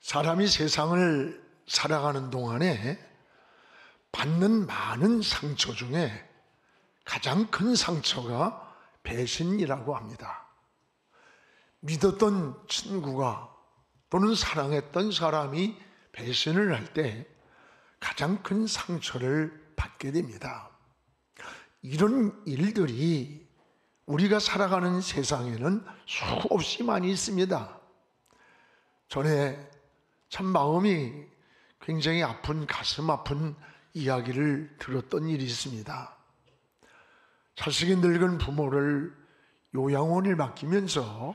사람이 세상을 살아가는 동안에 받는 많은 상처 중에 가장 큰 상처가 배신이라고 합니다. 믿었던 친구가 또는 사랑했던 사람이 배신을 할 때 가장 큰 상처를 받게 됩니다. 이런 일들이 우리가 살아가는 세상에는 수없이 많이 있습니다. 전에 참 마음이 굉장히 아픈, 가슴 아픈 이야기를 들었던 일이 있습니다. 자식이 늙은 부모를 요양원에 맡기면서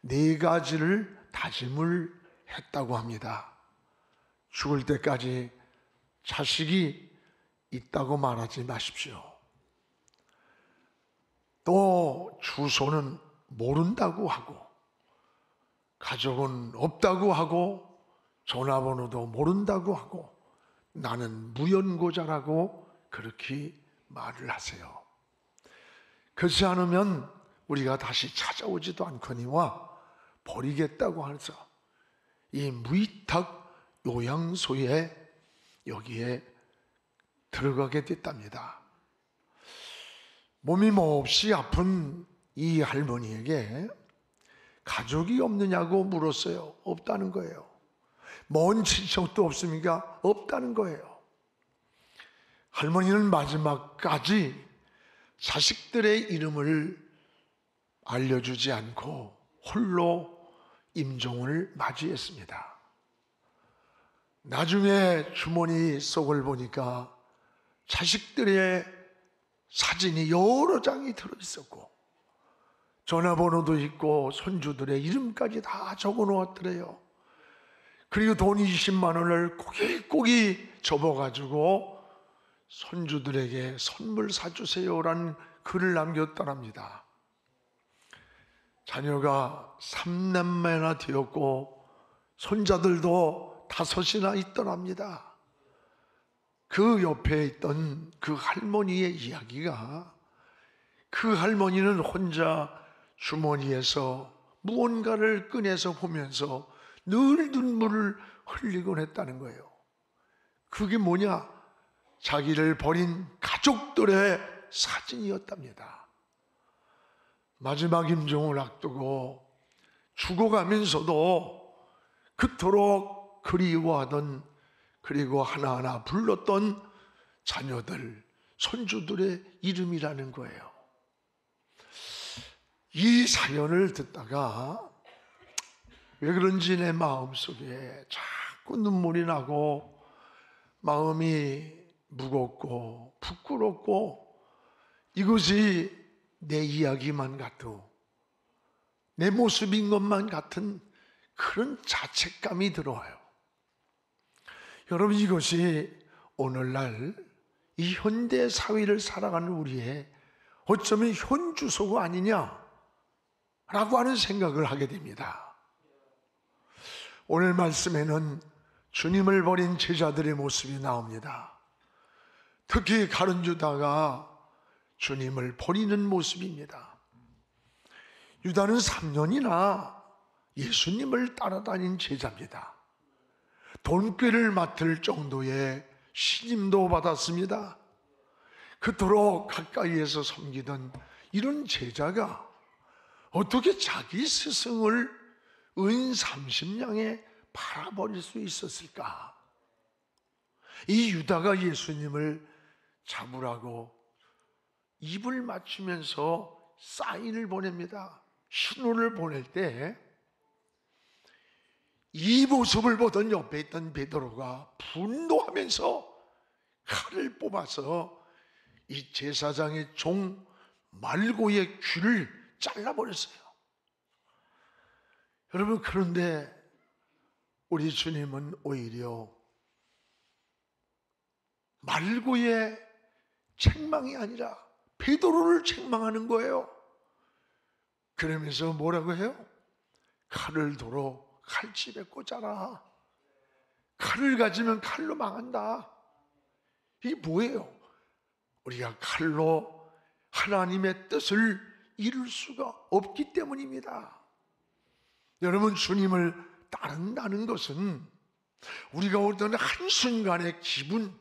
4가지를 다짐을 했다고 합니다. 죽을 때까지 자식이 있다고 말하지 마십시오. 또 주소는 모른다고 하고, 가족은 없다고 하고, 전화번호도 모른다고 하고, 나는 무연고자라고 그렇게 말을 하세요. 그렇지 않으면 우리가 다시 찾아오지도 않거니와 버리겠다고 해서 이 무위탁 요양소에 여기에 들어가게 됐답니다. 몸이 몹시 아픈 이 할머니에게 가족이 없느냐고 물었어요. 없다는 거예요. 먼 친척도 없습니까? 없다는 거예요. 할머니는 마지막까지 자식들의 이름을 알려주지 않고 홀로 임종을 맞이했습니다. 나중에 주머니 속을 보니까 자식들의 사진이 여러 장이 들어있었고 전화번호도 있고 손주들의 이름까지 다 적어놓았더래요. 그리고 돈 20만 원을 고기고기 접어가지고 손주들에게 선물 사주세요라는 글을 남겼더랍니다. 자녀가 3남매나 되었고 손자들도 5이나 있더랍니다. 그 옆에 있던 그 할머니의 이야기가, 그 할머니는 혼자 주머니에서 무언가를 꺼내서 보면서 늘 눈물을 흘리곤 했다는 거예요. 그게 뭐냐? 자기를 버린 가족들의 사진이었답니다. 마지막 임종을 앞두고 죽어가면서도 그토록 그리워하던, 그리고 하나하나 불렀던 자녀들, 손주들의 이름이라는 거예요. 이 사연을 듣다가 왜 그런지 내 마음속에 자꾸 눈물이 나고 마음이 무겁고 부끄럽고, 이것이 내 이야기만 같고 내 모습인 것만 같은 그런 자책감이 들어와요. 여러분, 이것이 오늘날 이 현대 사회를 살아가는 우리의 어쩌면 현주소가 아니냐라고 하는 생각을 하게 됩니다. 오늘 말씀에는 주님을 버린 제자들의 모습이 나옵니다. 특히 가룟 유다가 주님을 버리는 모습입니다. 유다는 3년이나 예수님을 따라다닌 제자입니다. 돈꾀를 맡을 정도의 신임도 받았습니다. 그토록 가까이에서 섬기던 이런 제자가 어떻게 자기 스승을 은 30냥에 팔아버릴 수 있었을까? 이 유다가 예수님을 잡으라고 입을 맞추면서 사인을 보냅니다. 신호를 보낼 때 이 모습을 보던 옆에 있던 베드로가 분노하면서 칼을 뽑아서 이 제사장의 종 말고의 귀를 잘라버렸어요. 여러분, 그런데 우리 주님은 오히려 말고의 책망이 아니라 베드로를 책망하는 거예요. 그러면서 뭐라고 해요? 칼을 도로 칼집에 꽂아라. 칼을 가지면 칼로 망한다. 이게 뭐예요? 우리가 칼로 하나님의 뜻을 이룰 수가 없기 때문입니다. 여러분, 주님을 따른다는 것은 우리가 어떤 한순간의 기분,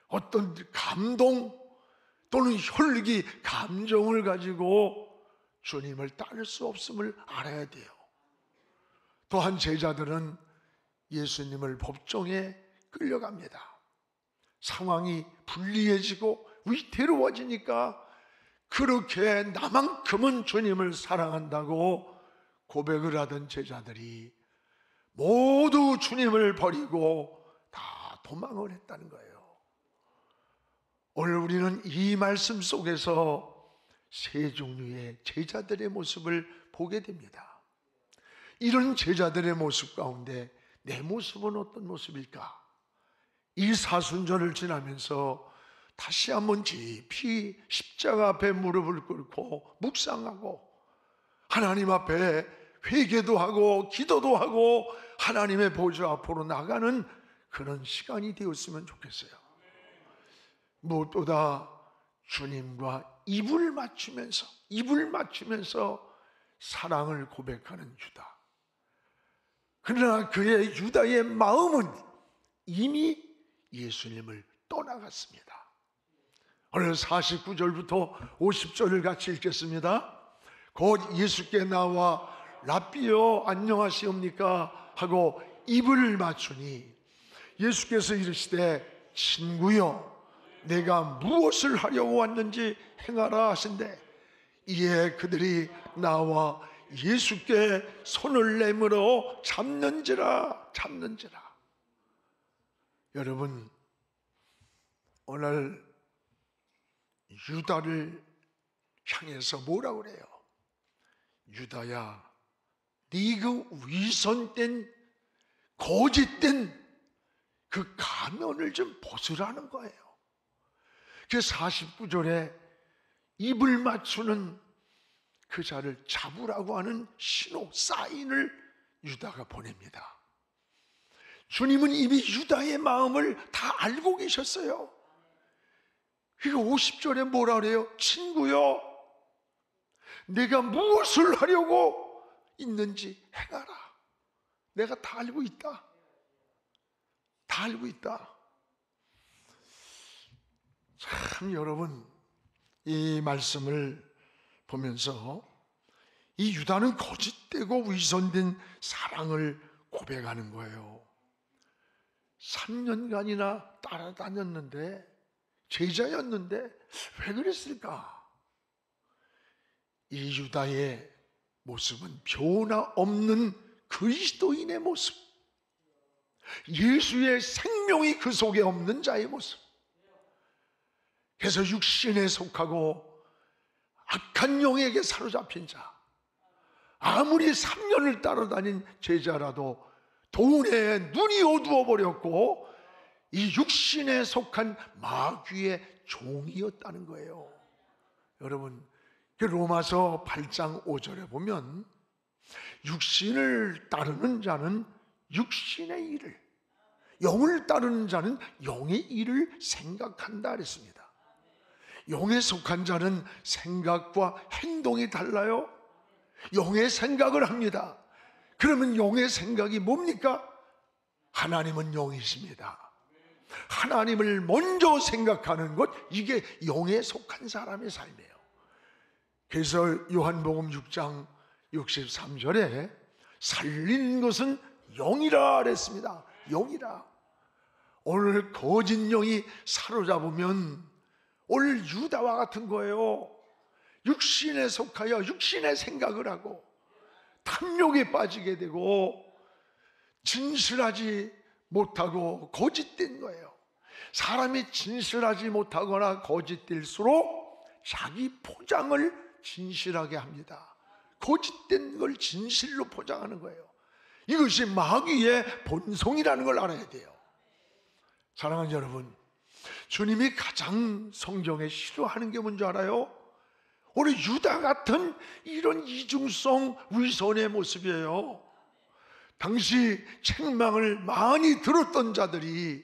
어떤 감동 또는 혈기, 감정을 가지고 주님을 따를 수 없음을 알아야 돼요. 또한 제자들은 예수님을 법정에 끌려갑니다. 상황이 불리해지고 위태로워지니까 그렇게 나만큼은 주님을 사랑한다고 고백을 하던 제자들이 모두 주님을 버리고 다 도망을 했다는 거예요. 오늘 우리는 이 말씀 속에서 세 종류의 제자들의 모습을 보게 됩니다. 이런 제자들의 모습 가운데 내 모습은 어떤 모습일까? 이 사순절을 지나면서 다시 한번 깊이 십자가 앞에 무릎을 꿇고 묵상하고 하나님 앞에 회개도 하고 기도도 하고 하나님의 보좌 앞으로 나가는 그런 시간이 되었으면 좋겠어요. 무엇보다 주님과 입을 맞추면서 사랑을 고백하는 유다. 그러나 그의 유다의 마음은 이미 예수님을 떠나갔습니다. 오늘 49절부터 50절을 같이 읽겠습니다. 곧 예수께 나와 랍비여 안녕하시옵니까 하고 입을 맞추니 예수께서 이르시되 친구여 내가 무엇을 하려고 왔는지 행하라 하신대. 이에 그들이 나와 예수께 손을 내밀어 잡는지라. 여러분, 오늘 유다를 향해서 뭐라고 그래요? 유다야, 네 그 위선된 거짓된 그 가면을 좀 벗으라는 거예요. 그 49절에 입을 맞추는 그 자를 잡으라고 하는 신호, 사인을 유다가 보냅니다. 주님은 이미 유다의 마음을 다 알고 계셨어요. 그러니까 50절에 뭐라 그래요? 친구여, 내가 무엇을 하려고 있는지 행하라. 내가 다 알고 있다. 다 알고 있다. 참 여러분, 이 말씀을 보면서 이 유다는 거짓되고 위선된 사랑을 고백하는 거예요. 3년간이나 따라다녔는데, 제자였는데 왜 그랬을까? 이 유다의 모습은 변화없는 그리스도인의 모습, 예수의 생명이 그 속에 없는 자의 모습. 그래서 육신에 속하고 악한 영에게 사로잡힌 자, 아무리 3년을 따라다닌 제자라도 돈에 눈이 어두워 버렸고 이 육신에 속한 마귀의 종이었다는 거예요. 여러분, 로마서 8장 5절에 보면 육신을 따르는 자는 육신의 일을, 영을 따르는 자는 영의 일을 생각한다 그랬습니다. 영에 속한 자는 생각과 행동이 달라요. 영의 생각을 합니다. 그러면 영의 생각이 뭡니까? 하나님은 영이십니다. 하나님을 먼저 생각하는 것, 이게 영에 속한 사람의 삶이에요. 그래서 요한복음 6장 63절에 살리는 것은 영이라 그랬습니다. 영이라. 오늘 거짓 영이 사로잡으면 오늘 유다와 같은 거예요. 육신에 속하여 육신의 생각을 하고 탐욕에 빠지게 되고 진실하지 못하고 거짓된 거예요. 사람이 진실하지 못하거나 거짓될수록 자기 포장을 진실하게 합니다. 거짓된 걸 진실로 포장하는 거예요. 이것이 마귀의 본성이라는 걸 알아야 돼요. 사랑하는 여러분, 주님이 가장 성경에 싫어하는 게 뭔지 알아요? 오늘 유다 같은 이런 이중성 위선의 모습이에요. 당시 책망을 많이 들었던 자들이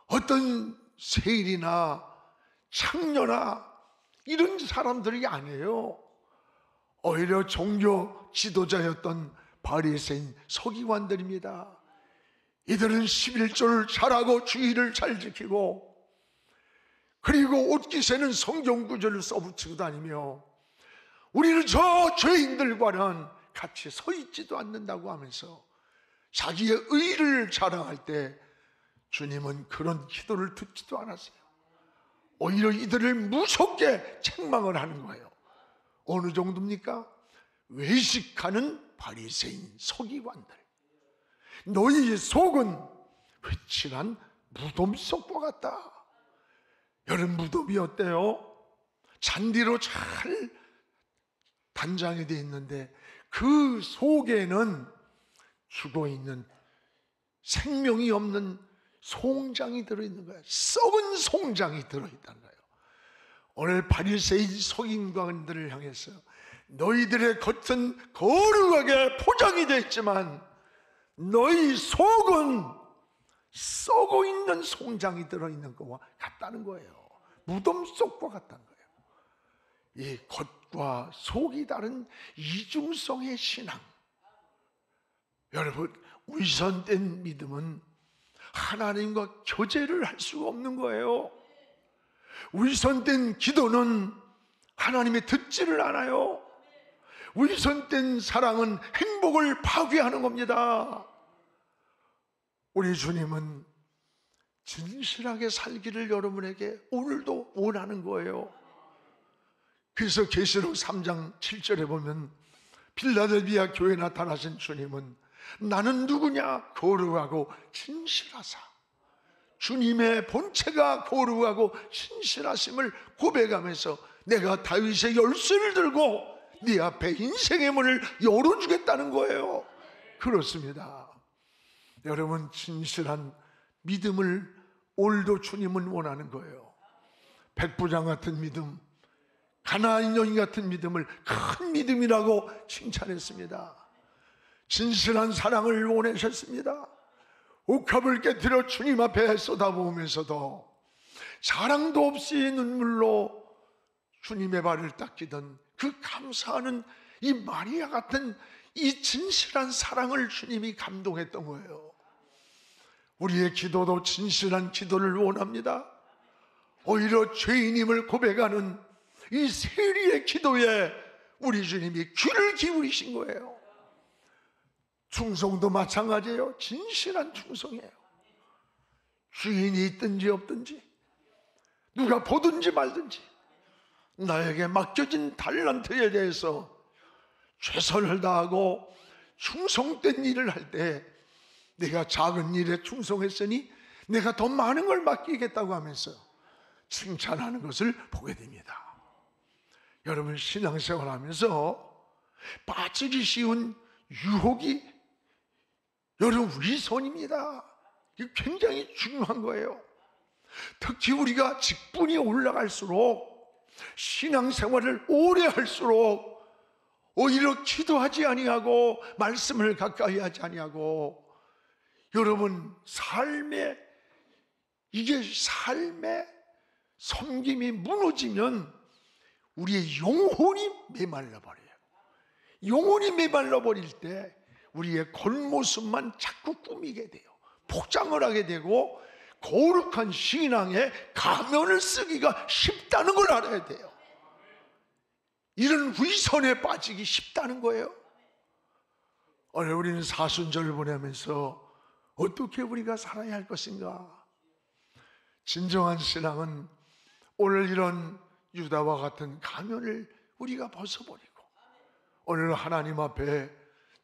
어떤 세일이나 창녀나 이런 사람들이 아니에요. 오히려 종교 지도자였던 바리새인 서기관들입니다. 이들은 11조를 잘하고 주의를 잘 지키고, 그리고 옷깃에는 성경 구절을 써붙이고 다니며 우리는 저 죄인들과는 같이 서 있지도 않는다고 하면서 자기의 의를 자랑할 때 주님은 그런 기도를 듣지도 않았어요. 오히려 이들을 무섭게 책망을 하는 거예요. 어느 정도입니까? 외식하는 바리새인 서기관들, 너희 속은 회칠한 무덤 속과 같다. 여러분, 무덤이 어때요? 잔디로 잘 단장이 되어 있는데 그 속에는 죽어있는 생명이 없는 송장이 들어있는 거예요. 썩은 송장이 들어있다는 거예요. 오늘 바리새인 서기관들을 향해서 너희들의 겉은 거룩하게 포장이 되어 있지만 너희 속은 썩어 있는 송장이 들어있는 것과 같다는 거예요. 무덤 속과 같다는 거예요. 이 겉과 속이 다른 이중성의 신앙. 여러분, 위선된 믿음은 하나님과 교제를 할 수가 없는 거예요. 위선된 기도는 하나님이 듣지를 않아요. 위선된 사랑은 행복을 파괴하는 겁니다. 우리 주님은 진실하게 살기를 여러분에게 오늘도 원하는 거예요. 그래서 계시록 3장 7절에 보면 필라델비아 교회에 나타나신 주님은 나는 누구냐? 거룩하고 진실하사. 주님의 본체가 거룩하고 진실하심을 고백하면서 내가 다윗의 열쇠를 들고 네 앞에 인생의 문을 열어주겠다는 거예요. 그렇습니다. 여러분, 진실한 믿음을 오늘도 주님은 원하는 거예요. 백부장 같은 믿음, 가나안 여인 같은 믿음을 큰 믿음이라고 칭찬했습니다. 진실한 사랑을 원하셨습니다. 옥합을 깨뜨려 주님 앞에 쏟아부으면서도 자랑도 없이 눈물로 주님의 발을 닦이던 그 감사하는 이 마리아 같은 이 진실한 사랑을 주님이 감동했던 거예요. 우리의 기도도 진실한 기도를 원합니다. 오히려 죄인임을 고백하는 이 세리의 기도에 우리 주님이 귀를 기울이신 거예요. 충성도 마찬가지예요. 진실한 충성이에요. 주인이 있든지 없든지, 누가 보든지 말든지 나에게 맡겨진 달란트에 대해서 최선을 다하고 충성된 일을 할 때 내가 작은 일에 충성했으니 내가 더 많은 걸 맡기겠다고 하면서 칭찬하는 것을 보게 됩니다. 여러분, 신앙생활 하면서 빠지기 쉬운 유혹이 여러분 위선입니다. 이게 굉장히 중요한 거예요. 특히 우리가 직분이 올라갈수록, 신앙생활을 오래 할수록 오히려 기도하지 아니하고 말씀을 가까이 하지 아니하고, 여러분, 삶의 섬김이 무너지면 우리의 영혼이 메말라 버려요. 영혼이 메말라 버릴 때 우리의 겉모습만 자꾸 꾸미게 돼요. 복장을 하게 되고 거룩한 신앙에 가면을 쓰기가 쉽다는 걸 알아야 돼요. 이런 위선에 빠지기 쉽다는 거예요. 오늘 우리는 사순절을 보내면서 어떻게 우리가 살아야 할 것인가? 진정한 신앙은 오늘 이런 유다와 같은 가면을 우리가 벗어버리고 오늘 하나님 앞에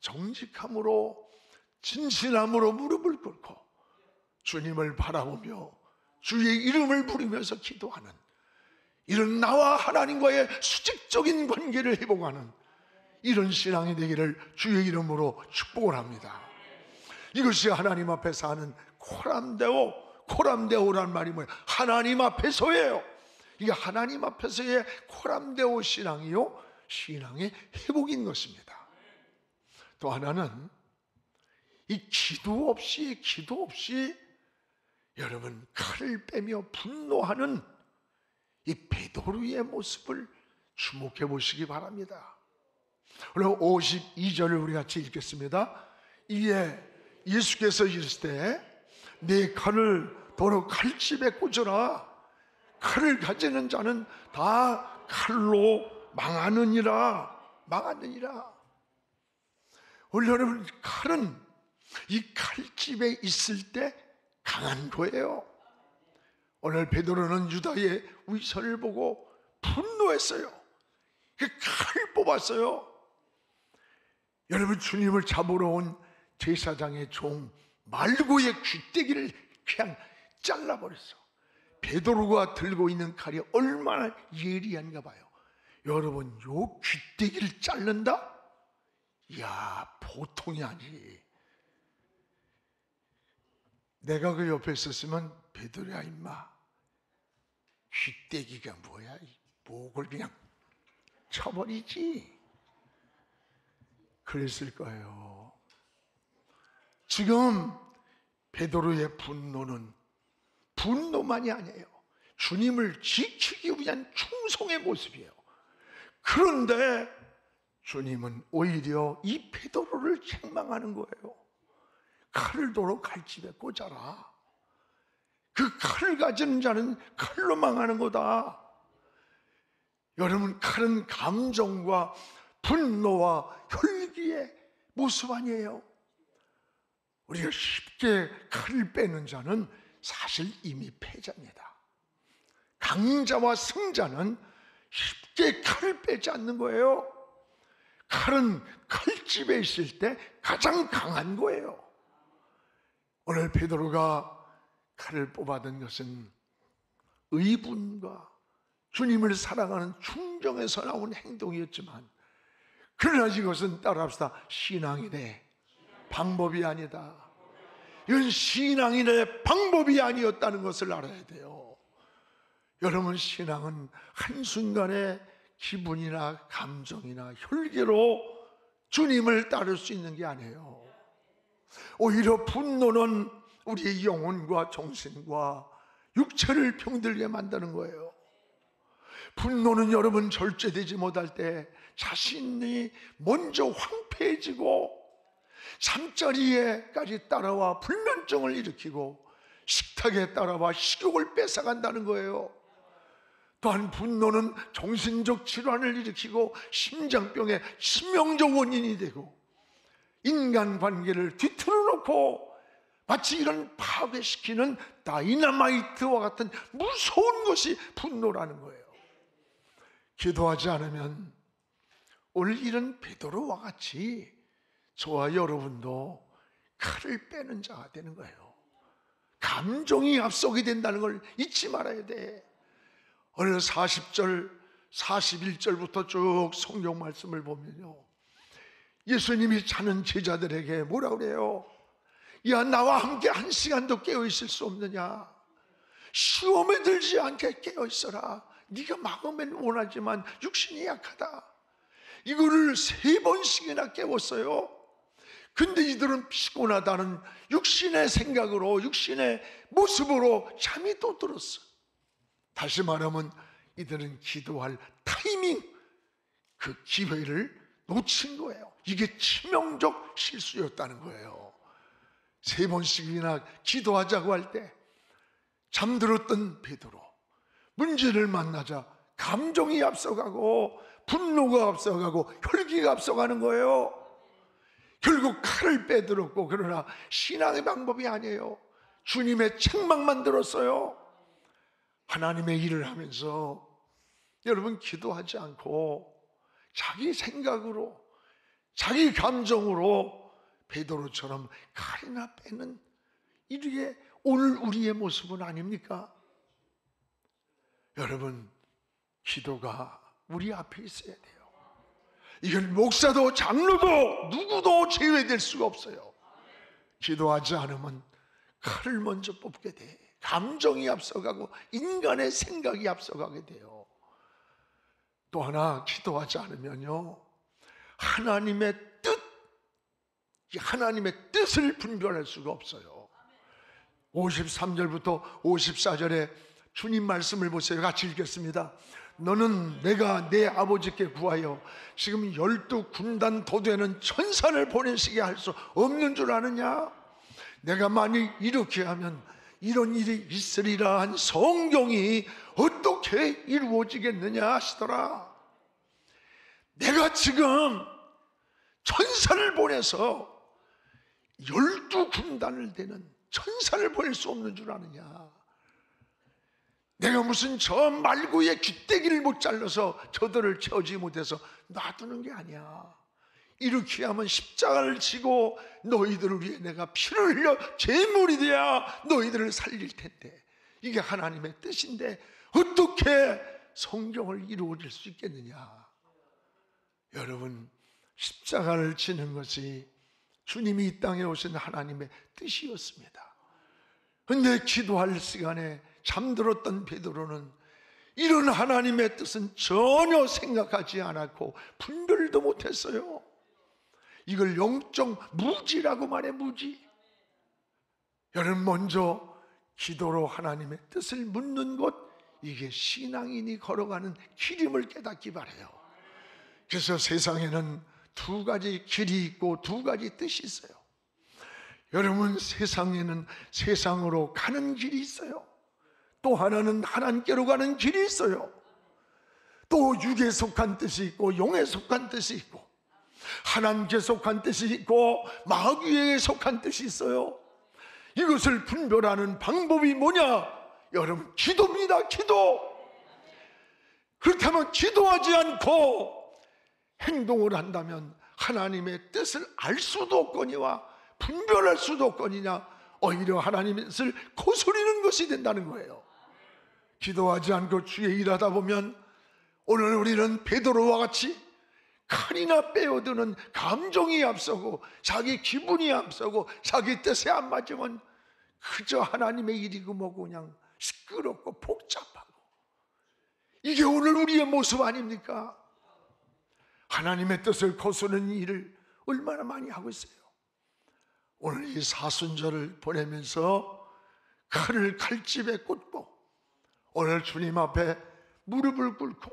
정직함으로 진실함으로 무릎을 꿇고 주님을 바라보며 주의 이름을 부르면서 기도하는, 이런 나와 하나님과의 수직적인 관계를 회복하는 이런 신앙이 되기를 주의 이름으로 축복을 합니다. 이것이 하나님 앞에서 하는 코람데오란 말이 뭐예요? 하나님 앞에서예요. 이게 하나님 앞에서의 코람데오 신앙이요, 신앙의 회복인 것입니다. 또 하나는 이 기도 없이 여러분, 칼을 빼며 분노하는 이 베드로의 모습을 주목해 보시기 바랍니다. 그리고 52절을 우리 같이 읽겠습니다. 이에 예수께서 이르시되 네 칼을 도로 칼집에 꽂으라. 칼을 가지는 자는 다 칼로 망하느니라. 오늘 여러분, 칼은 이 칼집에 있을 때 강한 거예요. 오늘 베드로는 유다의 위선을 보고 분노했어요. 그 칼을 뽑았어요. 여러분, 주님을 잡으러 온 제사장의 종 말고의 귀때기를 그냥 잘라버렸어. 베드로가 들고 있는 칼이 얼마나 예리한가 봐요. 여러분, 요 귀때기를 자른다? 이야, 보통이 아니지. 내가 그 옆에 있었으면 베드로야 임마, 귀때기가 뭐야, 목을 그냥 쳐버리지, 그랬을 거예요. 지금 베드로의 분노는 분노만이 아니에요. 주님을 지키기 위한 충성의 모습이에요. 그런데 주님은 오히려 이 베드로를 책망하는 거예요. 칼을 도로 칼집에 꽂아라. 그 칼을 가지는 자는 칼로 망하는 거다. 여러분, 칼은 감정과 분노와 혈기의 모습 아니에요. 우리가 쉽게 칼을 빼는 자는 사실 이미 패자입니다. 강자와 승자는 쉽게 칼을 빼지 않는 거예요. 칼은 칼집에 있을 때 가장 강한 거예요. 오늘 베드로가 칼을 뽑아든 것은 의분과 주님을 사랑하는 충정에서 나온 행동이었지만, 그러나 이것은 따라합시다, 신앙이래, 방법이 아니다. 이건 신앙인의 방법이 아니었다는 것을 알아야 돼요. 여러분, 신앙은 한순간의 기분이나 감정이나 혈기로 주님을 따를 수 있는 게 아니에요. 오히려 분노는 우리의 영혼과 정신과 육체를 병들게 만드는 거예요. 분노는 여러분, 절제되지 못할 때 자신이 먼저 황폐해지고 잠자리에까지 따라와 불면증을 일으키고 식탁에 따라와 식욕을 뺏어간다는 거예요. 또한 분노는 정신적 질환을 일으키고 심장병의 치명적 원인이 되고 인간관계를 뒤틀어 놓고 마치 이런 파괴시키는 다이너마이트와 같은 무서운 것이 분노라는 거예요. 기도하지 않으면 오늘 이런 베드로와 같이 저와 여러분도 칼을 빼는 자가 되는 거예요. 감정이 앞서게 된다는 걸 잊지 말아야 돼. 오늘 40절, 41절부터 쭉 성경 말씀을 보면요, 예수님이 자는 제자들에게 뭐라 그래요? 야, 나와 함께 한 시간도 깨어 있을 수 없느냐? 시험에 들지 않게 깨어 있어라. 네가 마음엔 원하지만 육신이 약하다. 이거를 3번씩이나 깨웠어요. 근데 이들은 피곤하다는 육신의 생각으로, 육신의 모습으로 잠이 또 들었어. 다시 말하면 이들은 기도할 타이밍, 그 기회를 놓친 거예요. 이게 치명적 실수였다는 거예요. 3번씩이나 기도하자고 할 때 잠들었던 베드로, 문제를 만나자 감정이 앞서가고 분노가 앞서가고 혈기가 앞서가는 거예요. 결국 칼을 빼들었고, 그러나 신앙의 방법이 아니에요. 주님의 책망만 들었어요. 하나님의 일을 하면서 여러분, 기도하지 않고 자기 생각으로, 자기 감정으로 베드로처럼 칼이나 빼는, 이게 오늘 우리의 모습은 아닙니까? 여러분, 기도가 우리 앞에 있어야 돼요. 이건 목사도 장로도 누구도 제외될 수가 없어요. 기도하지 않으면 칼을 먼저 뽑게 돼. 감정이 앞서가고 인간의 생각이 앞서가게 돼요. 또 하나, 기도하지 않으면요, 하나님의 뜻을 분별할 수가 없어요. 53절부터 54절에 주님 말씀을 보세요. 같이 읽겠습니다. 너는 내가 내 아버지께 구하여 지금 12군단 도되는 천사를 보내시게 할 수 없는 줄 아느냐? 내가 만일 이렇게 하면 이런 일이 있으리라 한 성경이 어떻게 이루어지겠느냐 하시더라. 내가 지금 천사를 보내서 12군단을 되는 천사를 보낼 수 없는 줄 아느냐? 내가 무슨 저 말구의 귀때기를 못 잘라서 저들을 채우지 못해서 놔두는 게 아니야. 이렇게 하면 십자가를 지고 너희들을 위해 내가 피를 흘려 제물이 되어야 너희들을 살릴 텐데, 이게 하나님의 뜻인데 어떻게 성경을 이루어질 수 있겠느냐? 여러분, 십자가를 지는 것이 주님이 이 땅에 오신 하나님의 뜻이었습니다. 그런데 기도할 시간에 잠들었던 베드로는 이런 하나님의 뜻은 전혀 생각하지 않았고 분별도 못했어요. 이걸 영적 무지라고 말해, 무지. 여러분, 먼저 기도로 하나님의 뜻을 묻는 것, 이게 신앙인이 걸어가는 길임을 깨닫기 바라요. 그래서 세상에는 두 가지 길이 있고 두 가지 뜻이 있어요. 여러분, 세상에는 세상으로 가는 길이 있어요. 또 하나는 하나님께로 가는 길이 있어요. 또 육에 속한 뜻이 있고 영에 속한 뜻이 있고, 하나님께 속한 뜻이 있고 마귀에 속한 뜻이 있어요. 이것을 분별하는 방법이 뭐냐? 여러분, 기도입니다. 기도. 그렇다면 기도하지 않고 행동을 한다면 하나님의 뜻을 알 수도 없거니와 분별할 수도 없거니냐, 오히려 하나님의 뜻을 거스르는 것이 된다는 거예요. 기도하지 않고 주의 일하다 보면 오늘 우리는 베드로와 같이 칼이나 빼어드는 감정이 앞서고 자기 기분이 앞서고 자기 뜻에 안 맞으면 그저 하나님의 일이고 뭐고 그냥 시끄럽고 복잡하고, 이게 오늘 우리의 모습 아닙니까? 하나님의 뜻을 거스르는 일을 얼마나 많이 하고 있어요. 오늘 이 사순절을 보내면서 칼을 칼집에 꽂고 오늘 주님 앞에 무릎을 꿇고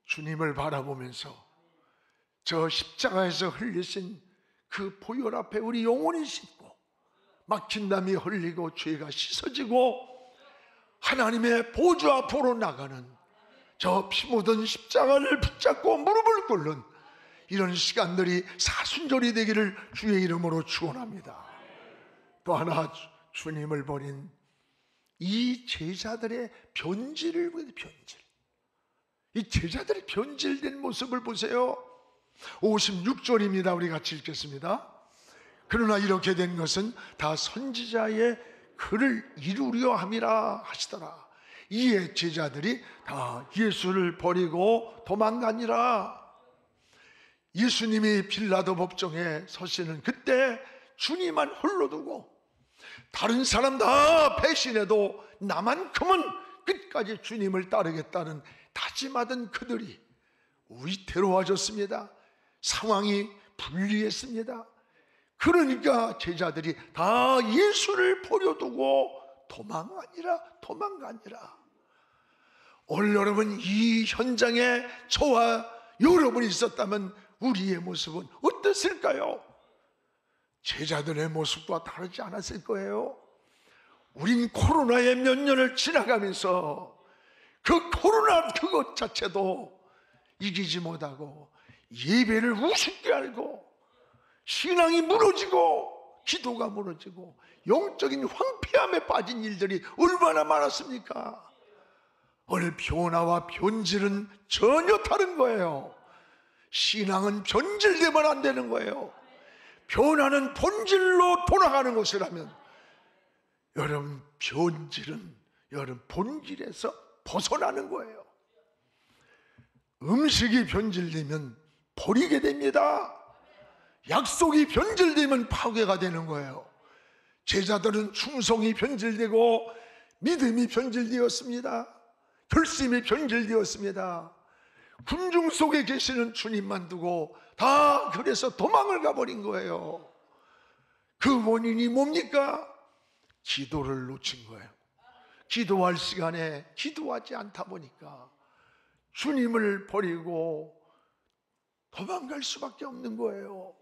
주님을 바라보면서 저 십자가에서 흘리신 그 보혈 앞에 우리 영혼이 씻고 막힌 담이 흘리고 죄가 씻어지고 하나님의 보좌 앞으로 나가는 저 피 묻은 십자가를 붙잡고 무릎을 꿇는 이런 시간들이 사순절이 되기를 주의 이름으로 축원합니다. 또 하나, 주님을 버린 이 제자들의 변질을 보세요. 변질. 이 제자들의 변질된 모습을 보세요. 56절입니다. 우리 같이 읽겠습니다. 그러나 이렇게 된 것은 다 선지자의 글을 이루려 함이라 하시더라. 이에 제자들이 다 예수를 버리고 도망가니라. 예수님이 빌라도 법정에 서시는 그때 주님만 홀로 두고 다른 사람 다 배신해도 나만큼은 끝까지 주님을 따르겠다는 다짐하던 그들이 위태로워졌습니다. 상황이 불리했습니다. 그러니까 제자들이 다 예수를 버려두고 도망가니라. 오늘 여러분, 이 현장에 저와 여러분이 있었다면 우리의 모습은 어땠을까요? 제자들의 모습과 다르지 않았을 거예요. 우린 코로나에 몇 년을 지나가면서 그 코로나 그것 자체도 이기지 못하고 예배를 우습게 알고 신앙이 무너지고 기도가 무너지고 영적인 황폐함에 빠진 일들이 얼마나 많았습니까? 오늘 변화와 변질은 전혀 다른 거예요. 신앙은 변질되면 안 되는 거예요. 변화는 본질로 돌아가는 것이라면 여러분, 변질은 여러분 본질에서 벗어나는 거예요. 음식이 변질되면 버리게 됩니다. 약속이 변질되면 파괴가 되는 거예요. 제자들은 충성이 변질되고 믿음이 변질되었습니다. 결심이 변질되었습니다. 군중 속에 계시는 주님만 두고 다 그래서 도망을 가버린 거예요. 그 원인이 뭡니까? 기도를 놓친 거예요. 기도할 시간에 기도하지 않다 보니까 주님을 버리고 도망갈 수밖에 없는 거예요.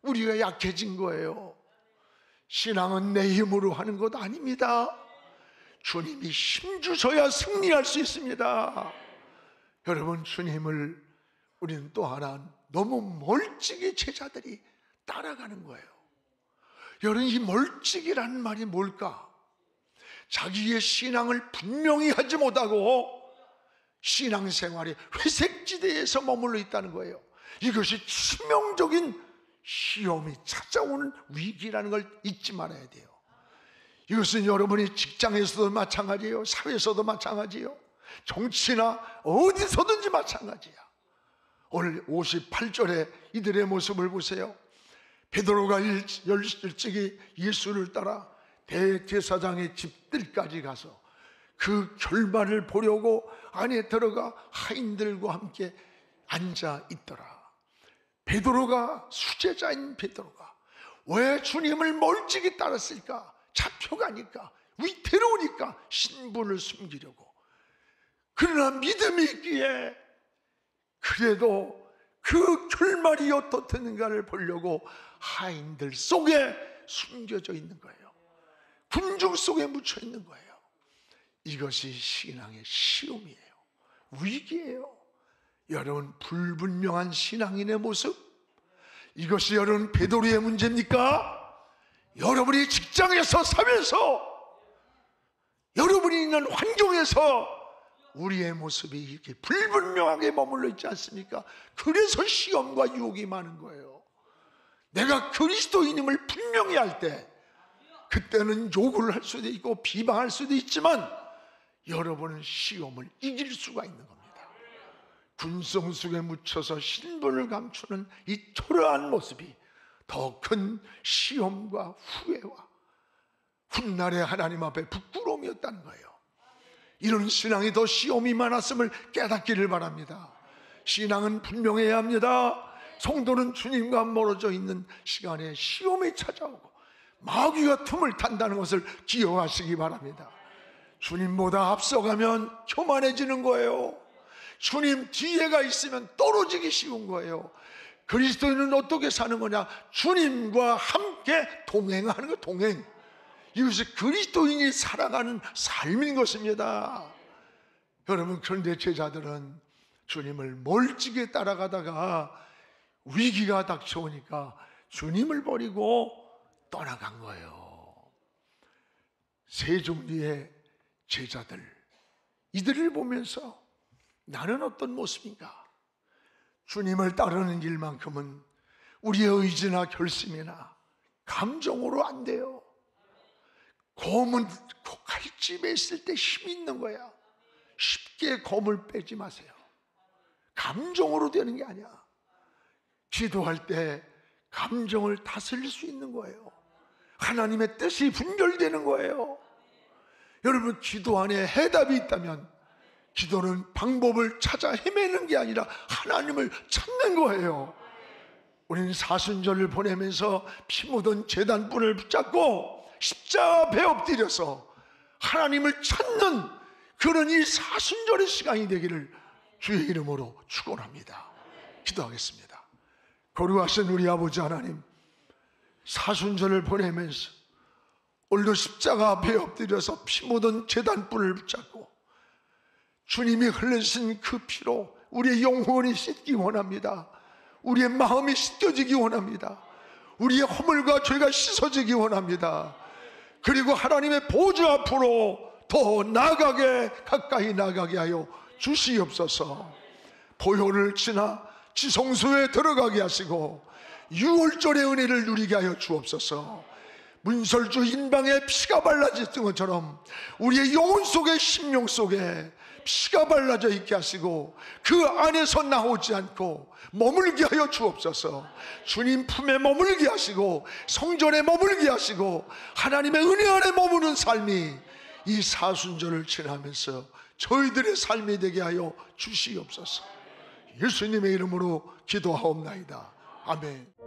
우리가 약해진 거예요. 신앙은 내 힘으로 하는 것 아닙니다. 주님이 힘주셔야 승리할 수 있습니다. 여러분, 주님을 우리는 또 하나 너무 멀찍이 제자들이 따라가는 거예요. 여러분, 이 멀찍이라는 말이 뭘까? 자기의 신앙을 분명히 하지 못하고 신앙생활이 회색지대에서 머물러 있다는 거예요. 이것이 치명적인 시험이 찾아오는 위기라는 걸 잊지 말아야 돼요. 이것은 여러분이 직장에서도 마찬가지예요. 사회에서도 마찬가지예요. 정치나 어디서든지 마찬가지야. 오늘 58절에 이들의 모습을 보세요. 베드로가 일찍이 예수를 따라 대제사장의 집들까지 가서 그 결말을 보려고 안에 들어가 하인들과 함께 앉아 있더라. 베드로가, 수제자인 베드로가 왜 주님을 멀찍이 따랐을까? 잡혀가니까, 위태로우니까 신분을 숨기려고. 그러나 믿음이 있기에 그래도 그 결말이 어떻든가를 보려고 하인들 속에 숨겨져 있는 거예요. 군중 속에 묻혀 있는 거예요. 이것이 신앙의 시험이에요. 위기예요. 여러분, 불분명한 신앙인의 모습, 이것이 여러분 베드로의 문제입니까? 여러분이 직장에서, 사회에서, 여러분이 있는 환경에서 우리의 모습이 이렇게 불분명하게 머물러 있지 않습니까? 그래서 시험과 유혹이 많은 거예요. 내가 그리스도인임을 분명히 할 때, 그때는 욕을 할 수도 있고 비방할 수도 있지만 여러분은 시험을 이길 수가 있는 겁니다. 군성 속에 묻혀서 신분을 감추는 이 초라한 모습이 더 큰 시험과 후회와 훗날의 하나님 앞에 부끄러움이었다는 거예요. 이런 신앙이 더 시험이 많았음을 깨닫기를 바랍니다. 신앙은 분명해야 합니다. 성도는 주님과 멀어져 있는 시간에 시험이 찾아오고 마귀가 틈을 탄다는 것을 기억하시기 바랍니다. 주님보다 앞서가면 교만해지는 거예요. 주님 뒤에가 있으면 떨어지기 쉬운 거예요. 그리스도인은 어떻게 사는 거냐? 주님과 함께 동행하는 거, 동행. 이것이 그리스도인이 살아가는 삶인 것입니다. 여러분, 그런데 제자들은 주님을 멀찍이 따라가다가 위기가 닥쳐오니까 주님을 버리고 떠나간 거예요. 세 종류의 제자들, 이들을 보면서 나는 어떤 모습인가? 주님을 따르는 길만큼은 우리의 의지나 결심이나 감정으로 안 돼요. 곰은 칼집에 있을 때 힘이 있는 거야. 쉽게 곰을 빼지 마세요. 감정으로 되는 게 아니야. 기도할 때 감정을 다스릴 수 있는 거예요. 하나님의 뜻이 분별되는 거예요. 여러분, 기도 안에 해답이 있다면 기도는 방법을 찾아 헤매는 게 아니라 하나님을 찾는 거예요. 우리는 사순절을 보내면서 피 묻은 제단불을 붙잡고 십자가 앞에 엎드려서 하나님을 찾는 그런 이 사순절의 시간이 되기를 주의 이름으로 축원합니다. 기도하겠습니다. 거룩하신 우리 아버지 하나님, 사순절을 보내면서 오늘도 십자가 앞에 엎드려서 피 묻은 제단불을 붙잡고 주님이 흘리신 그 피로 우리의 영혼이 씻기 원합니다. 우리의 마음이 씻겨지기 원합니다. 우리의 허물과 죄가 씻어지기 원합니다. 그리고 하나님의 보좌 앞으로 더 나아가게, 가까이 나가게 하여 주시옵소서. 보혈을 지나 지성소에 들어가게 하시고 유월절의 은혜를 누리게 하여 주옵소서. 문설주 인방에 피가 발라졌던 것처럼 우리의 영혼 속에, 심령 속에 피가 발라져 있게 하시고 그 안에서 나오지 않고 머물게 하여 주옵소서. 주님 품에 머물게 하시고 성전에 머물게 하시고 하나님의 은혜 안에 머무는 삶이 이 사순절을 지나면서 저희들의 삶이 되게 하여 주시옵소서. 예수님의 이름으로 기도하옵나이다. 아멘.